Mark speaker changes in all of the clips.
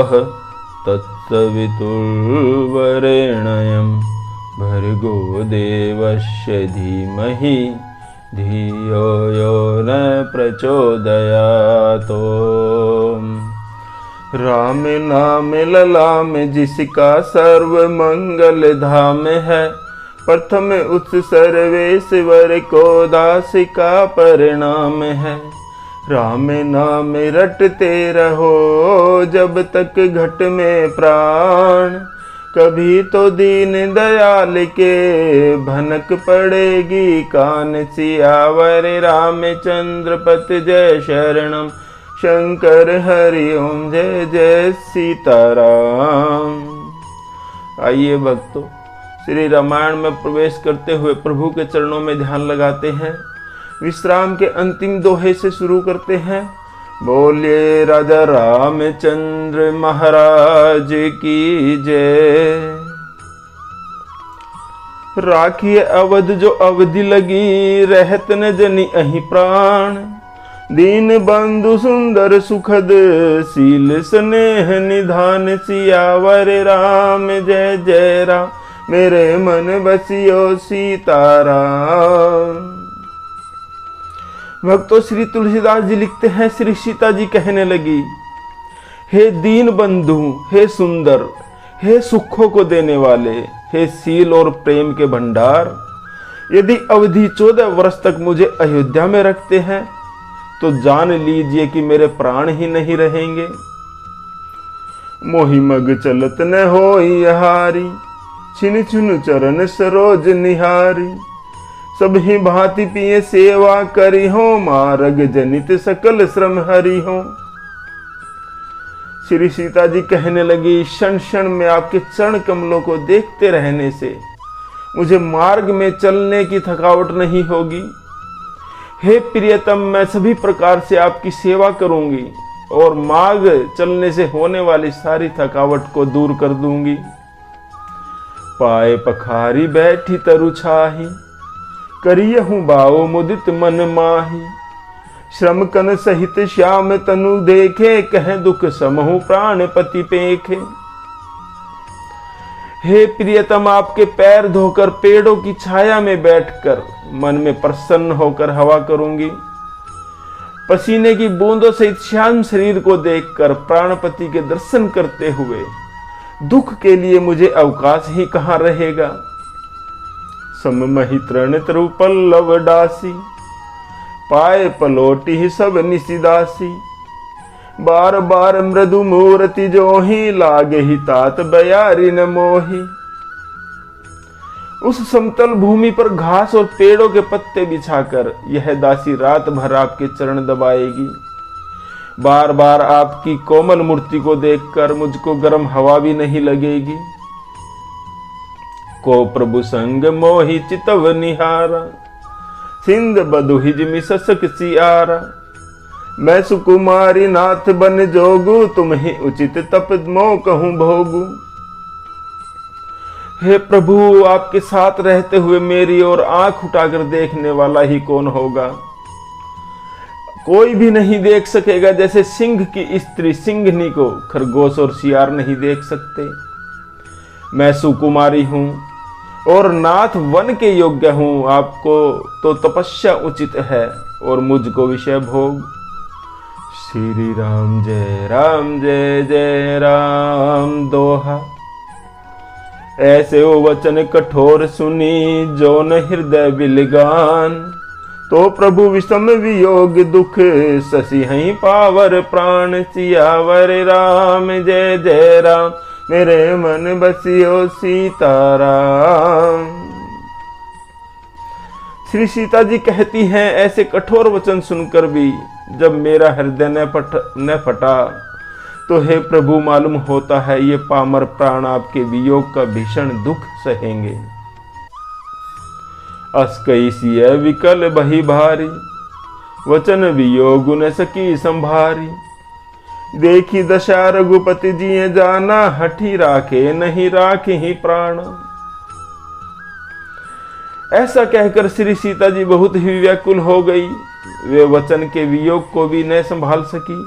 Speaker 1: वः तत्सवितुर्वरेण्यं भर्गो देवस्य धीमहि धियो यो न प्रचोदयात्। राम नाम ललाम जिसका सर्व मंगल धाम है, प्रथम उस सर्वेश्वर को दास का परिणाम है। राम नाम रटते रहो जब तक घट में प्राण, कभी तो दीन दयाल के भनक पड़ेगी कान। सियावर रामचंद्र पत जय शरणम, शंकर हरि ओम जय जय सीताराम। आइए भक्तों, श्री रामायण में प्रवेश करते हुए प्रभु के चरणों में ध्यान लगाते हैं। विश्राम के अंतिम दोहे से शुरू करते हैं। बोलिए राजा रामचंद्र महाराज की जय। राखिए अवध जो अवधि लगी, रहत न जनी अहि प्राण। दीन बंधु सुंदर सुखद, शील स्नेह निधान। सियावर राम जय जय राम, मेरे मन बसियो सीताराम। भक्तों, श्री तुलसीदास जी लिखते हैं, श्री सीता जी कहने लगी, हे दीन बंधु, हे सुंदर, हे सुखों को देने वाले, हे शील और प्रेम के भंडार, यदि अवधि 14 वर्ष तक मुझे अयोध्या में रखते हैं तो जान लीजिए कि मेरे प्राण ही नहीं रहेंगे। मोहि मग चलत न होई हारी, छिन छिन चरण सरोज निहारी। सब ही भांति पिए सेवा करी हो, मार्ग जनित सकल श्रम हरि हो। श्री सीता जी कहने लगी, क्षण क्षण में आपके चरण कमलों को देखते रहने से मुझे मार्ग में चलने की थकावट नहीं होगी। हे प्रियतम, मैं सभी प्रकार से आपकी सेवा करूंगी और मार्ग चलने से होने वाली सारी थकावट को दूर कर दूंगी। पाए पखारी बैठी तरु छाही, करियहूँ बाओ मुदित मन माही। श्रम कन सहित श्याम तनु देखे, कह दुख समहु प्राणपति पेखे। हे प्रियतम, आपके पैर धोकर पेड़ों की छाया में बैठकर मन में प्रसन्न होकर हवा करूंगी। पसीने की बूंदों सहित श्याम शरीर को देखकर प्राणपति के दर्शन करते हुए दुख के लिए मुझे अवकाश ही कहाँ रहेगा। सममहि तृण तरु पल्लव डासी, पाए पलोटी ही सब निशिदासी। बार बार मृदु मूर्ति जोही, लागे ही तात बयारी न मोही। उस समतल भूमि पर घास और पेड़ों के पत्ते बिछाकर यह दासी रात भर आपके चरण दबाएगी। बार बार आपकी कोमल मूर्ति को देखकर मुझको गर्म हवा भी नहीं लगेगी। को प्रभु संग मोहि चितव निहारा, सिंध बदुहिज मिससक सियारा। मैं सुकुमारी नाथ बन जोगू, तुम ही उचित तप मो कहूं भोगू। हे प्रभु, आपके साथ रहते हुए मेरी ओर आंख उठाकर देखने वाला ही कौन होगा। कोई भी नहीं देख सकेगा, जैसे सिंह की स्त्री सिंघनी को खरगोश और सियार नहीं देख सकते। मैं सुकुमारी हूं और नाथ वन के योग्य हूं। आपको तो तपस्या उचित है और मुझको विषय भोग। श्री राम जय जय राम दोहा। ऐसे ओ वचन कठोर सुनी, जो न हृदय बिलगान। तो प्रभु विषम वियोग दुख, ससी हई पावर प्राण। सियावर राम जय जय राम, मेरे मन बसियो सीताराम। श्री सीता जी कहती हैं, ऐसे कठोर वचन सुनकर भी जब मेरा हृदय न फटा तो हे प्रभु, मालूम होता है ये पामर प्राण आपके वियोग का भीषण दुख सहेंगे। अस कैसिय विकल बही भारी, वचन वियोग न सकी संभारी। देखी दशा रघुपति जी जाना, हठी राखे नहीं राखे ही प्राण। ऐसा कहकर श्री सीता जी बहुत ही व्याकुल हो गई। वे वचन के वियोग को भी न संभाल सकी।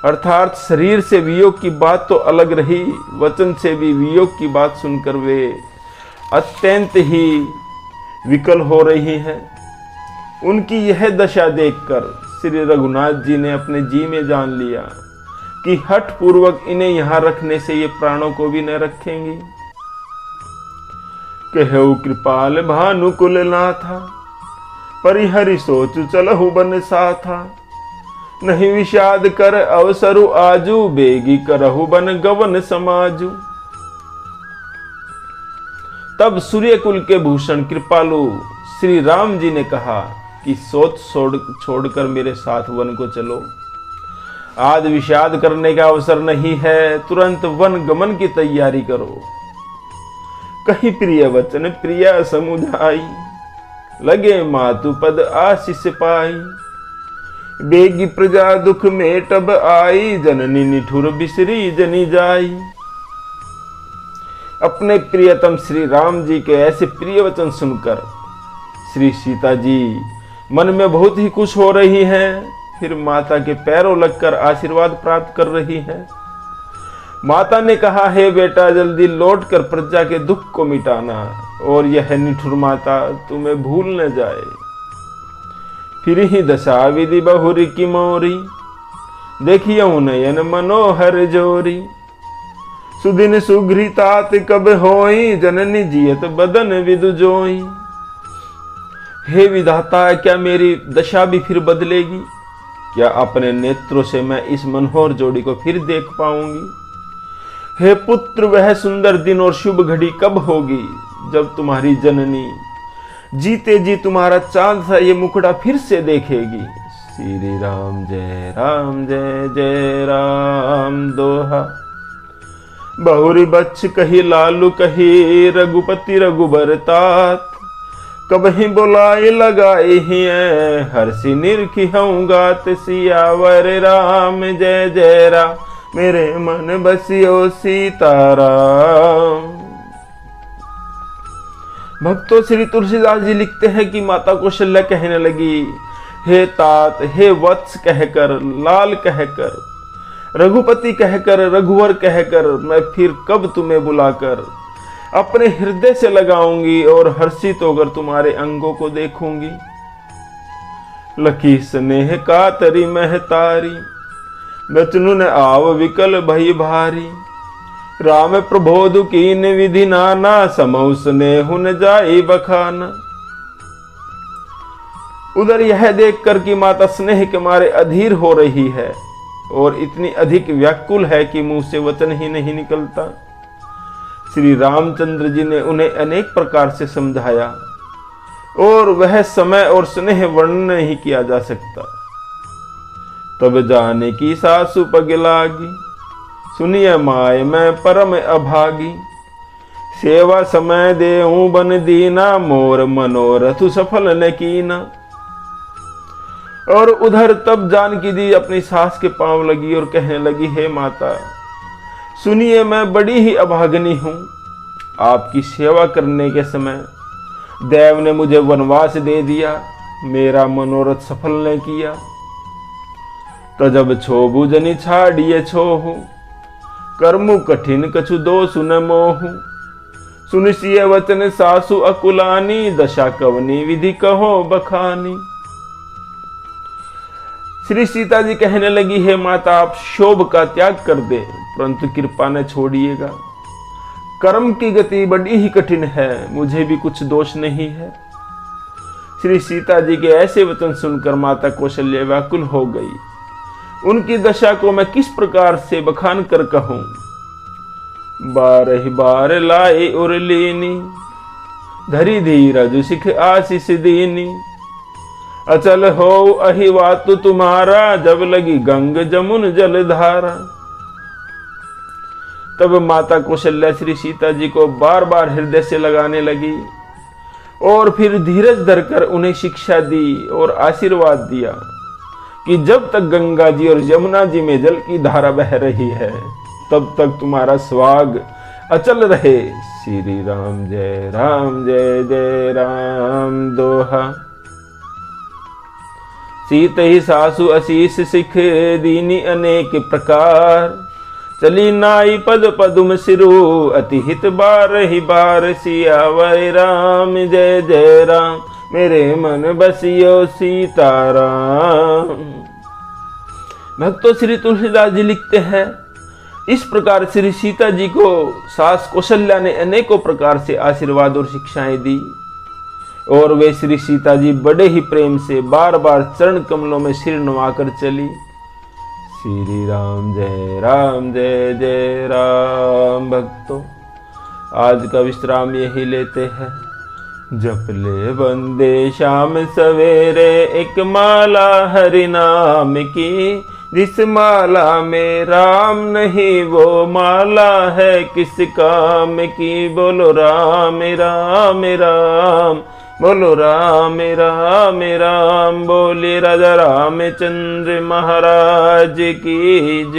Speaker 1: अर्थात शरीर से वियोग की बात तो अलग रही, वचन से भी वियोग की बात सुनकर वे अत्यंत ही विकल हो रही हैं। उनकी यह दशा देखकर श्री रघुनाथ जी ने अपने जी में जान लिया कि हठ पूर्वक इन्हें यहां रखने से ये प्राणों को भी न रखेंगी। कहु कृपाल भानुकुल नाथा, परिहरि सोच चलहु बन साथा। नहीं विषाद कर अवसरु आजू, बेगी करहु बन गवन समाजू। तब सूर्यकुल के भूषण कृपालु श्री राम जी ने कहा कि सोच छोड़कर मेरे साथ वन को चलो। आज विषाद करने का अवसर नहीं है, तुरंत वन गमन की तैयारी करो। कहीं प्रिय वचन प्रिया समुझाई, लगे मातु पद आशीष पाई। बेगी प्रजा दुख में तब आई, जननी निठुर बिसरी जनी जाई। अपने प्रियतम श्री राम जी के ऐसे प्रिय वचन सुनकर श्री सीता जी मन में बहुत ही खुश हो रही हैं। फिर माता के पैरों लगकर आशीर्वाद प्राप्त कर रही हैं। माता ने कहा, हे बेटा, जल्दी लौटकर प्रजा के दुख को मिटाना, और यह निठुर माता तुम्हें भूल न जाए। फिर ही दशा विधि बहुरी की मोरी, देखियो नयन मनोहर जोरी। सुदिन सुघ्री तात कब होई, जननी जियत बदन विदु जोई। हे विधाता, क्या मेरी दशा भी फिर बदलेगी? क्या अपने नेत्रों से मैं इस मनोहर जोड़ी को फिर देख पाऊंगी? हे पुत्र, वह सुंदर दिन और शुभ घड़ी कब होगी जब तुम्हारी जननी जीते जी तुम्हारा चांद सा ये मुखड़ा फिर से देखेगी। श्री राम जय जय राम दोहा। बहुरी बच्च कही लालू कही, रघुपति रघुबर तात। कबहि बोलाई लगाई ही हर्षि निरखी हूँ गात। सियावर राम जय जय राम, मेरे मन बसियो सीताराम। भक्तों, श्री तुलसीदास जी लिखते हैं कि माता कौशल्या कहने लगी, हे तात, हे वत्स कहकर, लाल कहकर, रघुपति कहकर, रघुवर कहकर मैं फिर कब तुम्हें बुलाकर अपने हृदय से लगाऊंगी और हर्षित होकर तुम्हारे अंगों को देखूंगी। लखी स्नेह कातरी महतारी, बचनु न आव विकल भई भारी। राम प्रबोधु कीन विधि नाना, समौ स्नेहु न जाई बखाना। उधर यह देखकर कि माता स्नेह के मारे अधीर हो रही है और इतनी अधिक व्याकुल है कि मुंह से वचन ही नहीं निकलता, श्री रामचंद्र जी ने उन्हें अनेक प्रकार से समझाया और वह समय और स्नेह वर्णन नहीं किया जा सकता। तब जाने की सासु पग लागी, सुनिए माय मैं परम अभागी। सेवा समय देऊं बन दीना, मोर मनोरथ सफल न कीना। और उधर तब जानकी दी अपनी सास के पांव लगी और कहने लगी, हे माता सुनिए, मैं बड़ी ही अभागनी हूं। आपकी सेवा करने के समय देव ने मुझे वनवास दे दिया, मेरा मनोरथ सफल न किया। तजब छोबु जनि छाड़िए छोहु, कर्मु कठिन कछु दोषु न मोहु। सुनिसिय वचन सासु अकुलानी, दशा कवनी विधि कहो बखानी। श्री सीता जी कहने लगी, हे माता, आप शोभ का त्याग कर दे, परंतु कृपा न छोड़िएगा। कर्म की गति बड़ी ही कठिन है, मुझे भी कुछ दोष नहीं है। श्री सीता जी के ऐसे वचन सुनकर माता कौशल्या व्याकुल हो गई। उनकी दशा को मैं किस प्रकार से बखान कर कहूं। बारह बार लाई उर लीनी, धरी धीरज सिख आशीष दीनी। अचल हो अहि वातु तुम्हारा, जब लगी गंग जमुन जलधारा। तब माता कौशल्या श्री सीता जी को बार बार हृदय से लगाने लगी और फिर धीरज धरकर उन्हें शिक्षा दी और आशीर्वाद दिया कि जब तक गंगा जी और यमुना जी में जल की धारा बह रही है तब तक तुम्हारा स्वाग अचल रहे। श्री राम जय जय राम दोहा। सीत ही सासु अशीष सिख दीनी अनेक प्रकार। चली नाई पद पदुम सिरु अति हित बार ही बार। सियावर राम जय जय राम मेरे मन बसियो सीताराम। भक्तों, श्री तुलसीदास जी लिखते हैं, इस प्रकार श्री सीता जी को सास कौशल्या ने अनेकों प्रकार से आशीर्वाद और शिक्षाएं दी और वे श्री सीता जी बड़े ही प्रेम से बार बार चरण कमलों में सिर नवाकर चली। श्री राम जय जय राम। भक्तों, आज का विश्राम यही लेते हैं। जप ले वंदे शाम सवेरे एक माला हरि नाम की। जिस माला में राम नहीं वो माला है किस काम की। बोलो राम राम राम, बोलो राम राम राम। बोले राजा रामचंद्र महाराज की जय।